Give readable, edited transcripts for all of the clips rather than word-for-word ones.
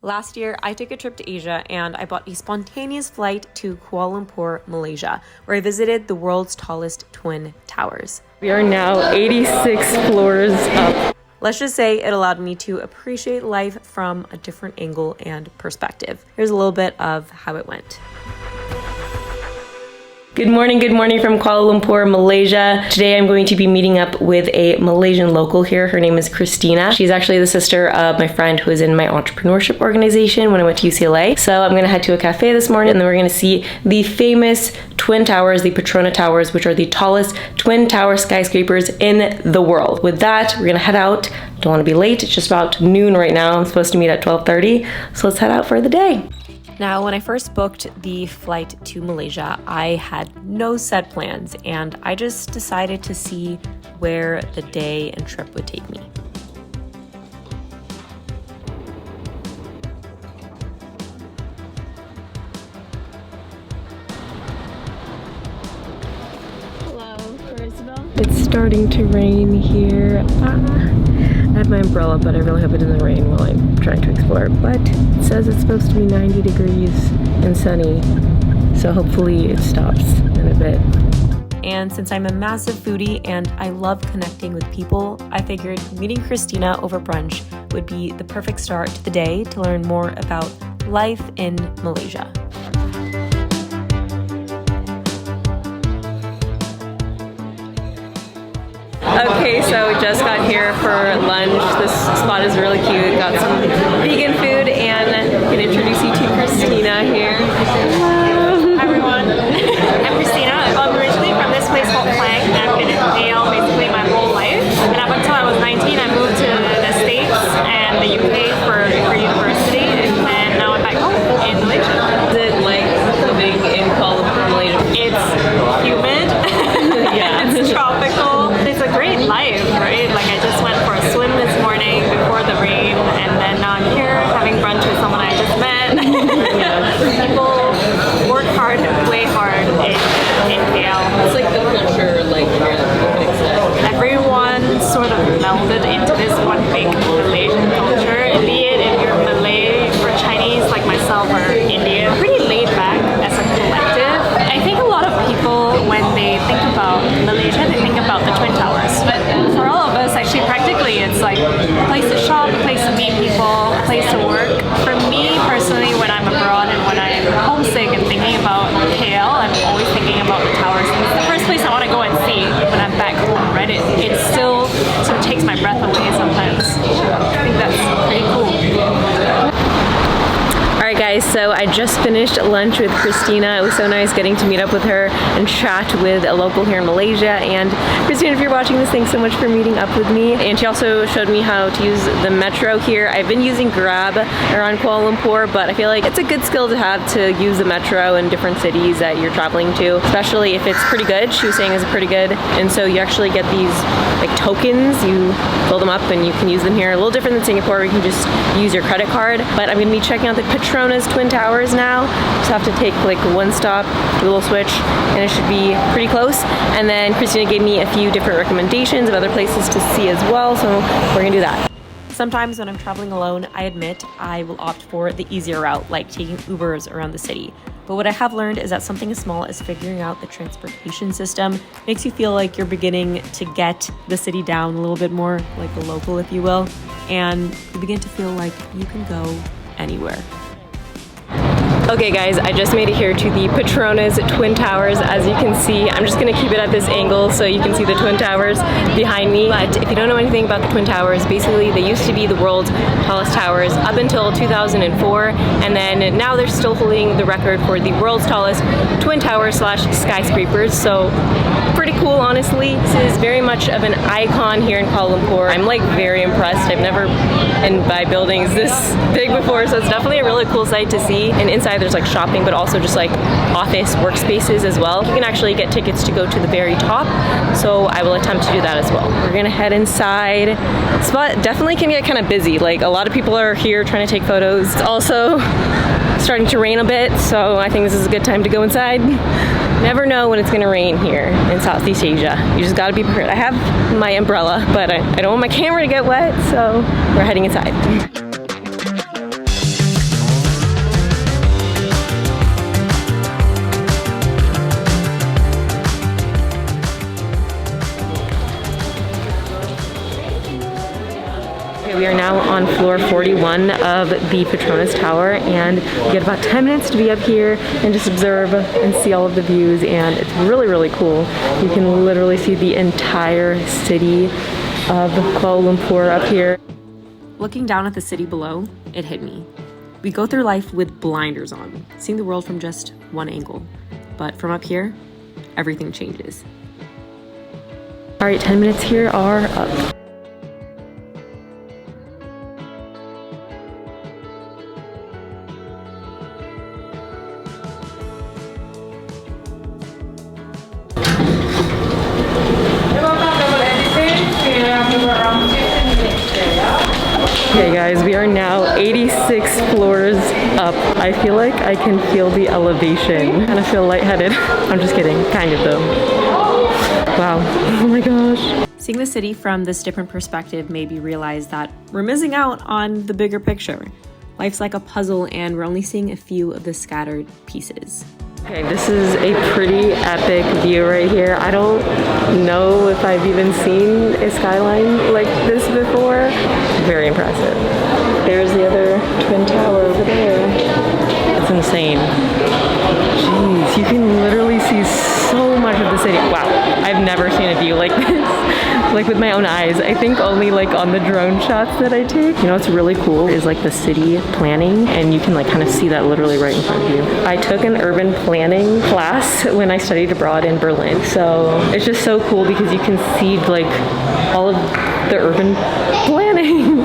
Last year, I took a trip to Asia and I bought a spontaneous flight to Kuala Lumpur, Malaysia, where I visited the world's tallest twin towers. We are now 86 floors up. Let's just say it allowed me to appreciate life from a different angle and perspective. Here's a little bit of how it went. Good morning from Kuala Lumpur, Malaysia. Today I'm going to be meeting up with a Malaysian local here. Her name is Christina. She's actually the sister of my friend who was in my entrepreneurship organization when I went to UCLA. So I'm gonna head to a cafe this morning and then we're gonna see the famous twin towers, the Petronas Towers, which are the tallest twin tower skyscrapers in the world. With that, we're gonna head out. Don't wanna be late, it's just about noon right now. I'm supposed to meet at 12:30, so let's head out for the day. Now, when I first booked the flight to Malaysia, I had no set plans and I just decided to see where the day and trip would take me. Hello, Isabel. It's starting to rain here. I have my umbrella, but I really hope it doesn't rain while I'm trying to explore. But it says it's supposed to be 90 degrees and sunny, so hopefully it stops in a bit. And since I'm a massive foodie and I love connecting with people, I figured meeting Christina over brunch would be the perfect start to the day to learn more about life in Malaysia. Okay, so we just got here for lunch. This spot is really cute. Got some vegan food and I'm gonna introduce you to Christina here. Hello. Hi everyone. I'm Christina. I'm originally from this place called Klang, and I've been in AL basically my whole life. And up until I was 19, I moved to the States and the UK for university, and now I'm back home in Malaysia. Is it like living in Kuala Lumpur, Malaysia? It's humid. Yeah. It's tropical. It's a great life, right? Like I just went for a swim this morning before the rain, and then now I'm here having brunch with someone I just met. People work hard, way hard in KL. It's like the culture, like everyone sort of melded into this one big Malaysian culture. Be it if you're Malay or Chinese like myself or Indian, pretty laid back as a collective. I think a lot of people, when they think about Malaysia, they think about the Twin Towers. But for all of us, actually, practically, it's like a place to shop, a place to meet people, a place to work. For me, personally, when I'm abroad and when I'm homesick and thinking about KL, I'm always thinking about the towers. And it's the first place I want to go and see when I'm back home, right? It still sort of takes my breath away sometimes. I think that's pretty cool. Alright guys, so I just finished lunch with Christina. It was so nice getting to meet up with her and chat with a local here in Malaysia. And Christina, if you're watching this, thanks so much for meeting up with me. And she also showed me how to use the metro here. I've been using Grab around Kuala Lumpur, but I feel like it's a good skill to have to use the metro in different cities that you're traveling to, especially if it's pretty good. She was saying it's pretty good. And so you actually get these like tokens, you fill them up and you can use them here. A little different than Singapore where you can just use your credit card. But I'm gonna be checking out the Petronas Twin Towers now. Just have to take like one stop, do a little switch, and it should be pretty close. And then Christina gave me a few different recommendations of other places to see as well, so we're gonna do that. Sometimes when I'm traveling alone, I admit I will opt for the easier route, like taking Ubers around the city. But what I have learned is that something as small as figuring out the transportation system makes you feel like you're beginning to get the city down a little bit more, like a local, if you will, and you begin to feel like you can go anywhere. Okay guys, I just made it here to the Petronas Twin Towers. As you can see, I'm just gonna keep it at this angle so you can see the Twin Towers behind me. But if you don't know anything about the Twin Towers, basically they used to be the world's tallest towers up until 2004, and then now they're still holding the record for the world's tallest Twin Towers / skyscrapers. So pretty cool, honestly. This is very much of an icon here in Kuala Lumpur. I'm like very impressed. I've never been by buildings this big before, so it's definitely a really cool sight to see. And inside there's like shopping, but also just like office workspaces as well. You can actually get tickets to go to the very top, so I will attempt to do that as well. We're gonna head inside. The spot definitely can get kind of busy. Like a lot of people are here trying to take photos. It's also starting to rain a bit, so I think this is a good time to go inside. Never know when it's gonna rain here in Southeast Asia. You just gotta be prepared. I have my umbrella, but I don't want my camera to get wet, so we're heading inside. floor 41 of the Petronas Tower, and you get about 10 minutes to be up here and just observe and see all of the views, and it's really, really cool. You can literally see the entire city of Kuala Lumpur up here. Looking down at the city below, it hit me. We go through life with blinders on, seeing the world from just one angle. But from up here, everything changes. All right, 10 minutes here are up. Okay guys, we are now 86 floors up. I feel like I can feel the elevation. Kind of feel lightheaded. I'm just kidding, kind of though. Wow, oh my gosh. Seeing the city from this different perspective made me realize that we're missing out on the bigger picture. Life's like a puzzle and we're only seeing a few of the scattered pieces. Okay, this is a pretty epic view right here. I don't know if I've even seen a skyline like this before. Very impressive. There's the other twin tower over there. It's insane. Jeez, you can literally see so much of the city. Wow, I've never seen a view like this, like with my own eyes. I think only like on the drone shots that I take. You know what's really cool is like the city planning, and you can like kind of see that literally right in front of you. I took an urban planning class when I studied abroad in Berlin, so it's just so cool because you can see like all of the urban planning.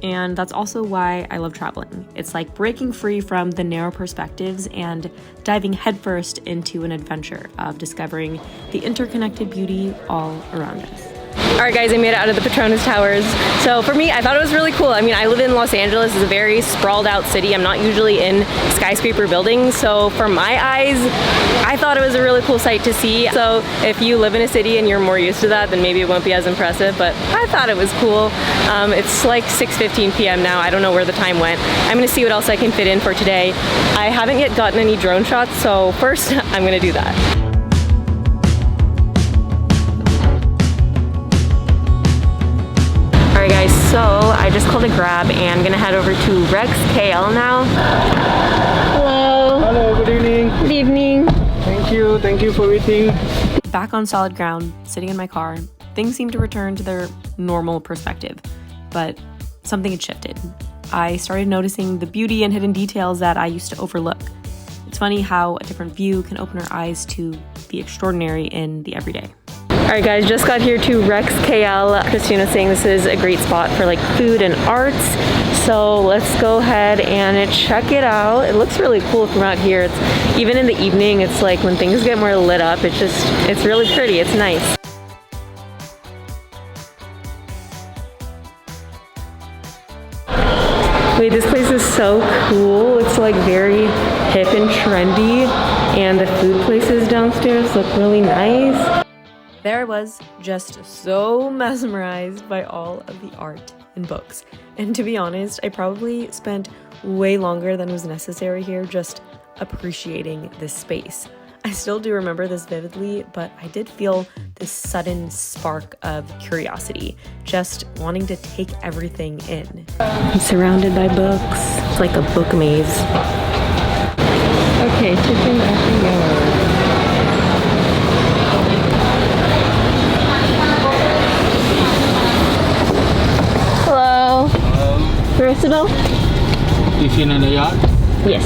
And that's also why I love traveling. It's like breaking free from the narrow perspectives and diving headfirst into an adventure of discovering the interconnected beauty all around us. All right guys, I made it out of the Petronas Towers. So for me, I thought it was really cool. I mean, I live in Los Angeles. It's a very sprawled out city. I'm not usually in skyscraper buildings. So for my eyes, I thought it was a really cool sight to see. So if you live in a city and you're more used to that, then maybe it won't be as impressive, but I thought it was cool. It's like 6:15 p.m. now. I don't know where the time went. I'm gonna see what else I can fit in for today. I haven't yet gotten any drone shots, so first I'm gonna do that. Alright guys, so I just called a grab and I'm gonna head over to Rex KL now. Hello. Hello, good evening. Good evening. Thank you for waiting. Back on solid ground, sitting in my car, things seem to return to their normal perspective, but something had shifted. I started noticing the beauty and hidden details that I used to overlook. It's funny how a different view can open our eyes to the extraordinary in the everyday. Alright guys, just got here to Rex KL. Christina's saying this is a great spot for like food and arts. So let's go ahead and check it out. It looks really cool from out here. It's even in the evening, it's like when things get more lit up, it's really pretty, it's nice. Wait, this place is so cool. It's like very hip and trendy, and the food places downstairs look really nice. There I was, just so mesmerized by all of the art and books. And to be honest, I probably spent way longer than was necessary here just appreciating this space. I still do remember this vividly, but I did feel this sudden spark of curiosity, just wanting to take everything in. I'm surrounded by books. It's like a book maze. Okay, chicken at the yard. Hello. Versatile? Tiffin in the yard? Yes.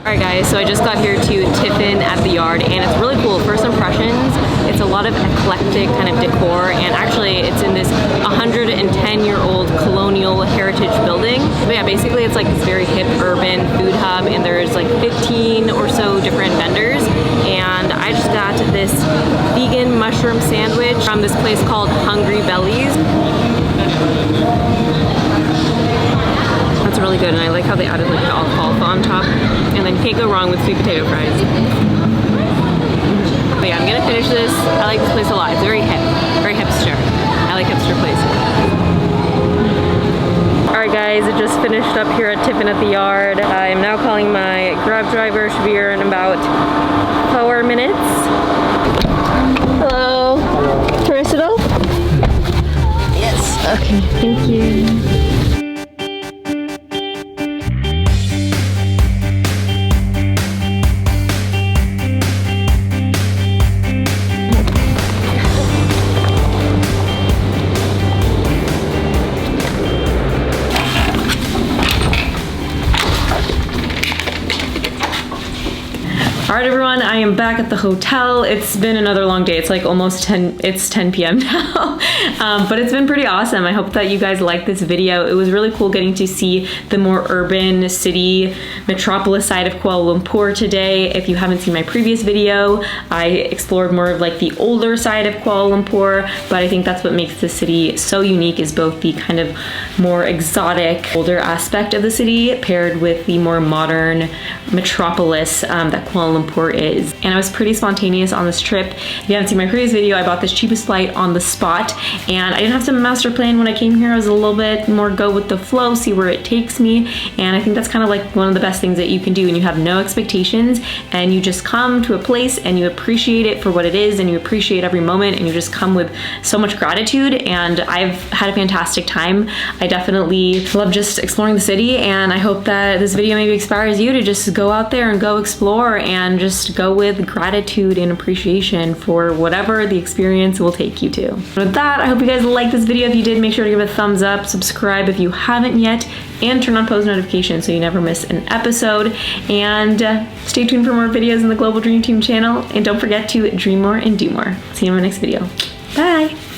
Alright guys, so I just got here to Tiffin at the Yard and it's really cool. First impressions, it's a lot of eclectic kind of decor, and actually it's in this 110-year-old colonial heritage building. But yeah, basically it's like this very hip urban food hub, and there's like 15 or so different vendors. And I just got this vegan mushroom sandwich from this place called Hungry Bellies. That's really good, and I like how they added like the alfalfa on top. And then you can't go wrong with sweet potato fries. But yeah, I'm gonna finish this. I like this place a lot. It's very hip, very hipster. I like hipster places. guys, I just finished up here at Tiffin at the Yard. I am now calling my Grab driver. Should be here in about 4 minutes. Hello. Tourist at all? Yes. Okay, thank you. Alright everyone, I am back at the hotel. It's been another long day. It's like almost 10 p.m. now. But it's been pretty awesome. I hope that you guys liked this video. It was really cool getting to see the more urban city metropolis side of Kuala Lumpur today. If you haven't seen my previous video, I explored more of like the older side of Kuala Lumpur, but I think that's what makes the city so unique, is both the kind of more exotic older aspect of the city paired with the more modern metropolis that Kuala Lumpur is. And I was pretty spontaneous on this trip. If you haven't seen my previous video, I bought this cheapest flight on the spot, and I didn't have to master plan when I came here. I was a little bit more go with the flow, see where it takes me, and I think that's kind of like one of the best things that you can do when you have no expectations and you just come to a place and you appreciate it for what it is, and you appreciate every moment, and you just come with so much gratitude. And I've had a fantastic time. I definitely love just exploring the city, and I hope that this video maybe inspires you to just go out there and go explore and just go with gratitude and appreciation for whatever the experience will take you to. With that, I hope you guys liked this video. If you did, make sure to give it a thumbs up, subscribe if you haven't yet, and turn on post notifications so you never miss an episode. And stay tuned for more videos in the Global Dream Team channel. And don't forget to dream more and do more. See you in my next video. Bye!